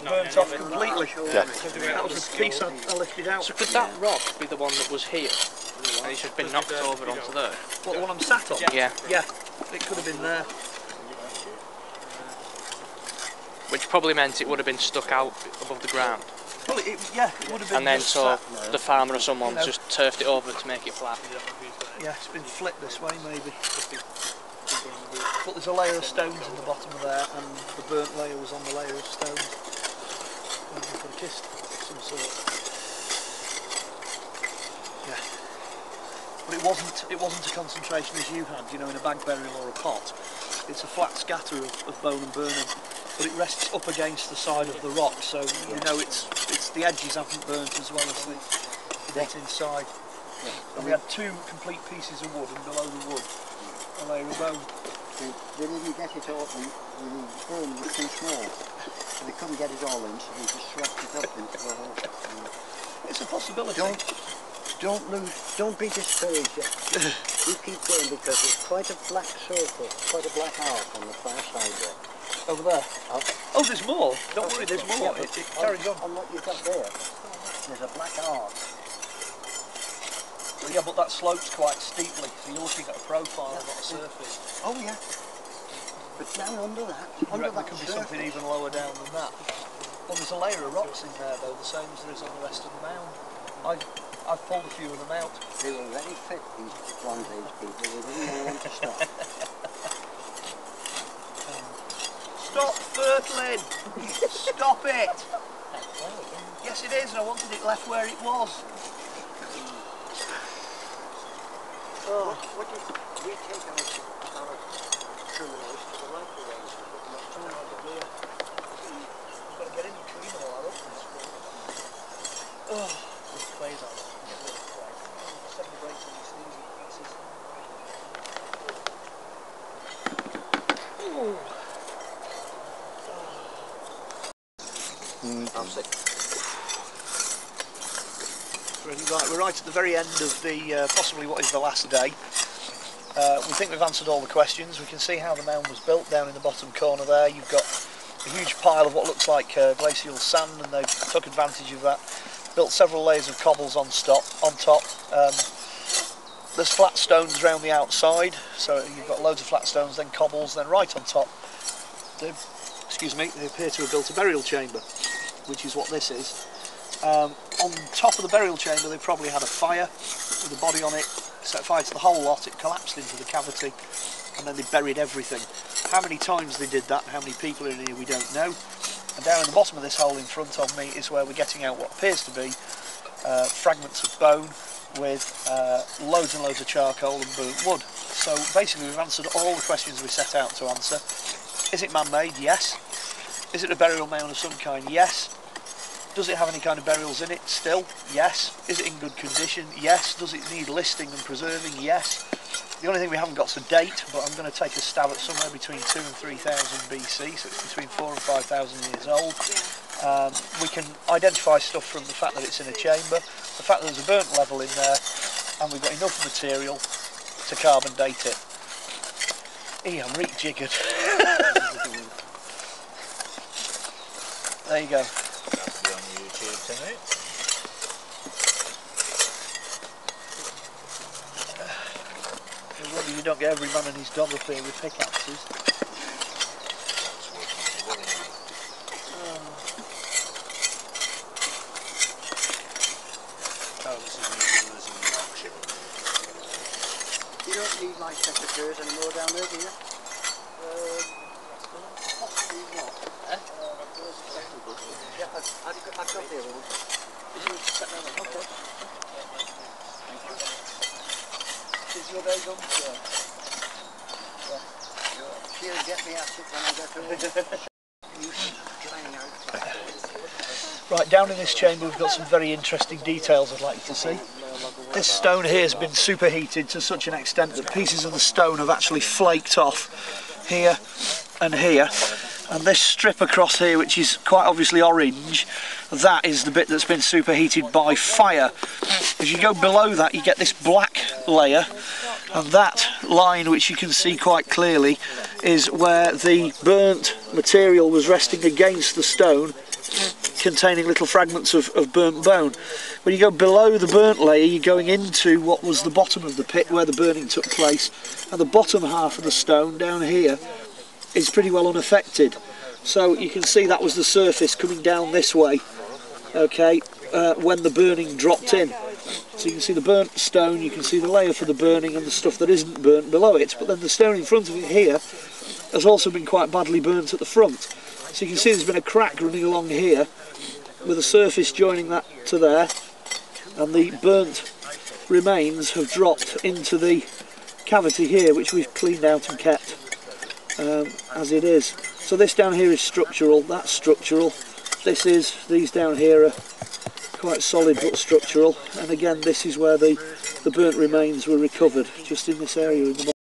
was burnt off completely. Yeah. That was the piece I lifted out. So could that rock be the one that was here? And it's just been knocked over onto there? What, the one I'm sat on? Yeah. Yeah, it could have been there. Which probably meant it would have been stuck out above the ground. Well, yeah, it would have been. And then so sat, the farmer or someone just turfed it over to make it flat. Yeah, it's been flipped this way maybe. But there's a layer of stones in the bottom of there, and the burnt layer was on the layer of stones. Maybe a kist of some sort. Yeah. But it wasn't a concentration as you had, you know, in a bag burial or a pot. It's a flat scatter of bone and burning, but it rests up against the side of the rock, so you know it's the edges haven't burnt as well as the bit inside. And we had two complete pieces of wood, and below the wood a layer of bone. They didn't get it all in, the burn was too small, so they couldn't get it all in, so they just swept it up into the hole. It's a possibility. Don't be discouraged yet. You keep going, because there's quite a black circle, quite a black arc on the far side there. Over there? Oh, there's more. Don't worry, there's more. Yeah, it carries on. On what you've got there, there's a black arc. Yeah, but that slopes quite steeply, so you're looking at a profile, not a surface. Oh yeah. But down under that, There could be something even lower down than that. Well, there's a layer of rocks in there though, the same as there is on the rest of the mound. I've pulled a few of them out. They were very fit, these Bronze Age people. They didn't want to stop. Stop firtling! Stop it! Yes it is, and I wanted it left where it was. Oh. What did we take our criminals to the rifle range to put them up to the You've got to get in and clean all that up. Oh, this clay's on. Seven breaks on these pieces. I'm sick. Right, we're right at the very end of the possibly what is the last day. We think we've answered all the questions. We can see how the mound was built down in the bottom corner there. You've got a huge pile of what looks like glacial sand, and they took advantage of that. Built several layers of cobbles on top. There's flat stones around the outside, so you've got loads of flat stones, then cobbles, then right on top. They appear to have built a burial chamber, which is what this is. On top of the burial chamber they probably had a fire with a body on it, set fire to the whole lot, it collapsed into the cavity, and then they buried everything. How many times they did that and how many people are in here we don't know. And down in the bottom of this hole in front of me is where we're getting out what appears to be fragments of bone with loads and loads of charcoal and burnt wood. So basically we've answered all the questions we set out to answer. Is it man-made? Yes. Is it a burial mound of some kind? Yes. Does it have any kind of burials in it still? Yes. Is it in good condition? Yes. Does it need listing and preserving? Yes. The only thing we haven't got is a date, but I'm going to take a stab at somewhere between 2 and 3,000 BC, so it's between 4,000 and 5,000 years old. We can identify stuff from the fact that it's in a chamber, the fact that there's a burnt level in there, and we've got enough material to carbon date it. I'm re-jiggered. There you go. Tonight. No wonder you don't get every man and his dog up here with pickaxes. Oh, this is Newton-le-Willows in Yorkshire. You don't need like secateurs anymore down there, do you? Possibly not. Yeah, I've got the other one. Okay. Thank you. Is your day done, sir? Yeah. She'll get me at it when I get home. Right, down in this chamber we've got some very interesting details I'd like you to see. This stone here has been superheated to such an extent that pieces of the stone have actually flaked off here and here. And this strip across here, which is quite obviously orange, that is the bit that's been superheated by fire. As you go below that you get this black layer, And that line, which you can see quite clearly, is where the burnt material was resting against the stone, containing little fragments of burnt bone. When you go below the burnt layer, you're going into what was the bottom of the pit where the burning took place, and the bottom half of the stone down here is pretty well unaffected. So you can see that was the surface coming down this way, okay, when the burning dropped in. So you can see the burnt stone, you can see the layer for the burning and the stuff that isn't burnt below it, but then the stone in front of it here has also been quite badly burnt at the front. So you can see there's been a crack running along here with a surface joining that to there, and the burnt remains have dropped into the cavity here, which we've cleaned out and kept as it is. So this down here is structural, that's structural, these down here are quite solid but structural, and again this is where the burnt remains were recovered, just in this area in the